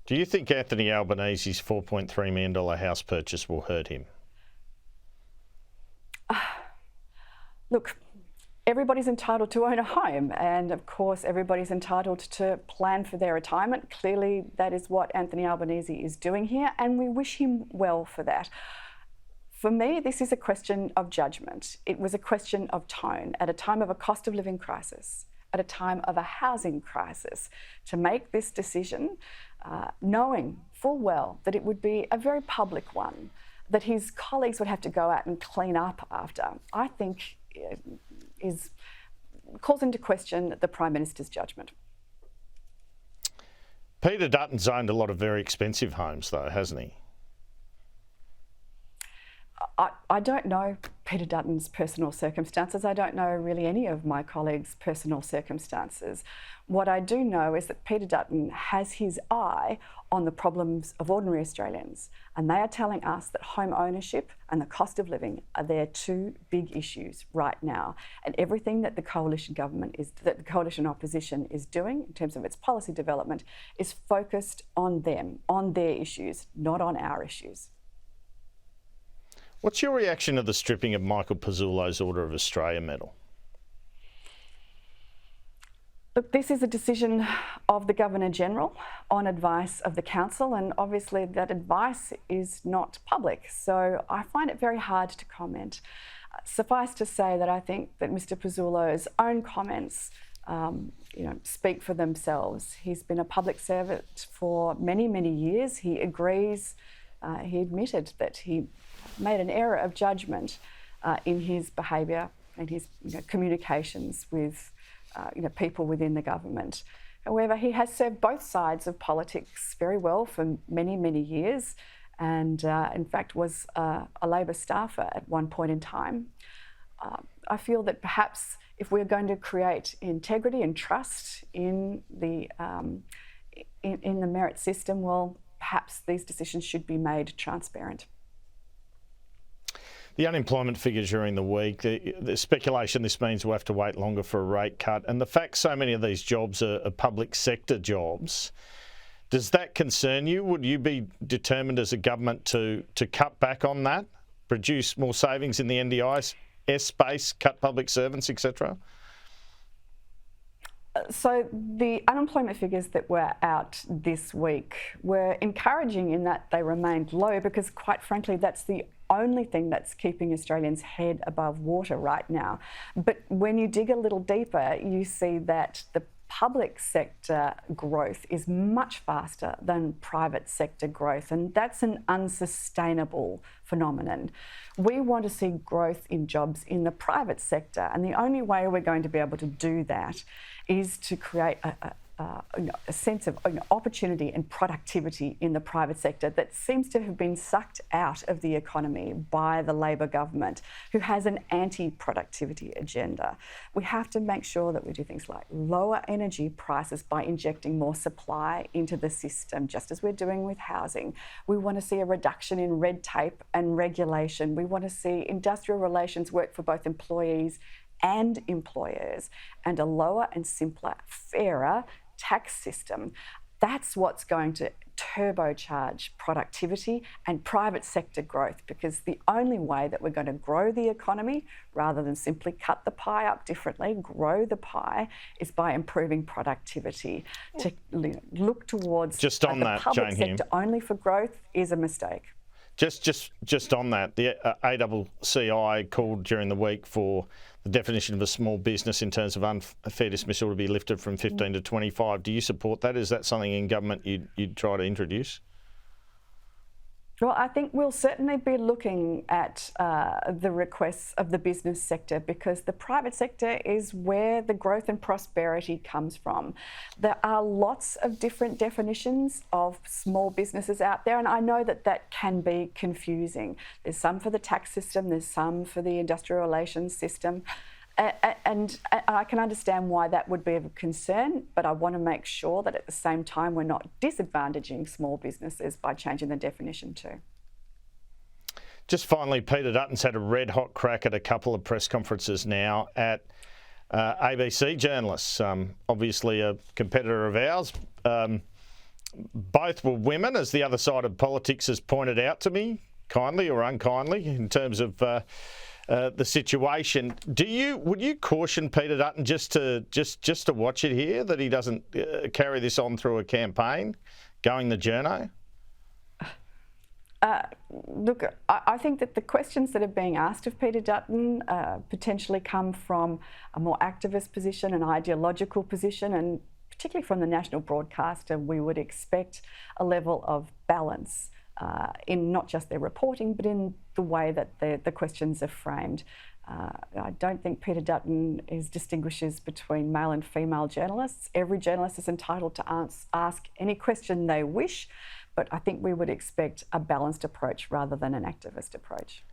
Do you think Anthony Albanese's $4.3 million house purchase will hurt him? Look, everybody's entitled to own a home, and of course everybody's entitled to plan for their retirement. Clearly that is what Anthony Albanese is doing here, and we wish him well for that. For me, this is a question of judgment. It was a question of tone at a time of a cost of living crisis, at a time of a housing crisis, to make this decision, knowing full well that it would be a very public one, that his colleagues would have to go out and clean up after. I think calls into question the Prime Minister's judgment. Peter Dutton's owned a lot of very expensive homes though, hasn't he? I don't know Peter Dutton's personal circumstances. I don't know really any of my colleagues' personal circumstances. What I do know is that Peter Dutton has his eye on the problems of ordinary Australians, and they are telling us that home ownership and the cost of living are their two big issues right now. And everything that the coalition that the coalition opposition is doing in terms of its policy development is focused on them, on their issues, not on our issues. What's your reaction to the stripping of Michael Pezzullo's Order of Australia medal? Look, this is a decision of the Governor-General on advice of the Council, and obviously that advice is not public, so I find it very hard to comment. Suffice to say that I think that Mr Pezzullo's own comments speak for themselves. He's been a public servant for many, many years. He agrees, he admitted that he made an error of judgment in his behaviour and his communications with people within the government. However, he has served both sides of politics very well for many, many years, and in fact was a Labor staffer at one point in time. I feel that perhaps if we're going to create integrity and trust in the merit system, well, perhaps these decisions should be made transparent. The unemployment figures during the week, the speculation this means we'll have to wait longer for a rate cut, and the fact so many of these jobs are public sector jobs, does that concern you? Would you be determined as a government to cut back on that, produce more savings in the NDIS space, cut public servants, etc.? So the unemployment figures that were out this week were encouraging in that they remained low, because quite frankly that's the only thing that's keeping Australians' head above water right now. But when you dig a little deeper, you see that the public sector growth is much faster than private sector growth, and that's an unsustainable phenomenon. We want to see growth in jobs in the private sector, and the only way we're going to be able to do that is to create a sense of opportunity and productivity in the private sector that seems to have been sucked out of the economy by the Labor government, who has an anti-productivity agenda. We have to make sure that we do things like lower energy prices by injecting more supply into the system, just as we're doing with housing. We want to see a reduction in red tape and regulation. We want to see industrial relations work for both employees and employers, and a lower and simpler, fairer tax system. That's what's going to turbocharge productivity and private sector growth, because the only way that we're going to grow the economy, rather than simply cut the pie up differently, grow the pie, is by improving productivity. To look towards just on that, public Jane sector Hume, only for growth is a mistake. Just on that, the ACCI called during the week for the definition of a small business in terms of unfair dismissal to be lifted from 15 to 25. Do you support that? Is that something in government you'd try to introduce? Well, I think we'll certainly be looking at the requests of the business sector, because the private sector is where the growth and prosperity comes from. There are lots of different definitions of small businesses out there, and I know that that can be confusing. There's some for the tax system, there's some for the industrial relations system. And I can understand why that would be of a concern, but I want to make sure that at the same time we're not disadvantaging small businesses by changing the definition too. Just finally, Peter Dutton's had a red hot crack at a couple of press conferences now at ABC journalists. Obviously a competitor of ours, both were women, as the other side of politics has pointed out to me, kindly or unkindly, in terms of the situation. Would you caution Peter Dutton just to watch it here, that he doesn't carry this on through a campaign, going the journo? Look, I think that the questions that are being asked of Peter Dutton potentially come from a more activist position, an ideological position, and particularly from the national broadcaster, we would expect a level of balance in not just their reporting, but in the way that the questions are framed. I don't think Peter Dutton distinguishes between male and female journalists. Every journalist is entitled to ask any question they wish, but I think we would expect a balanced approach rather than an activist approach.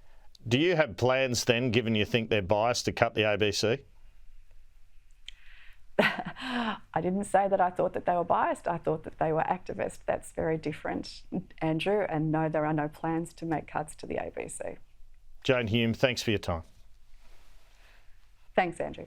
Do you have plans then, given you think they're biased, to cut the ABC? I didn't say that I thought that they were biased. I thought that they were activist. That's very different, Andrew. And no, there are no plans to make cuts to the ABC. Jane Hume, thanks for your time. Thanks, Andrew.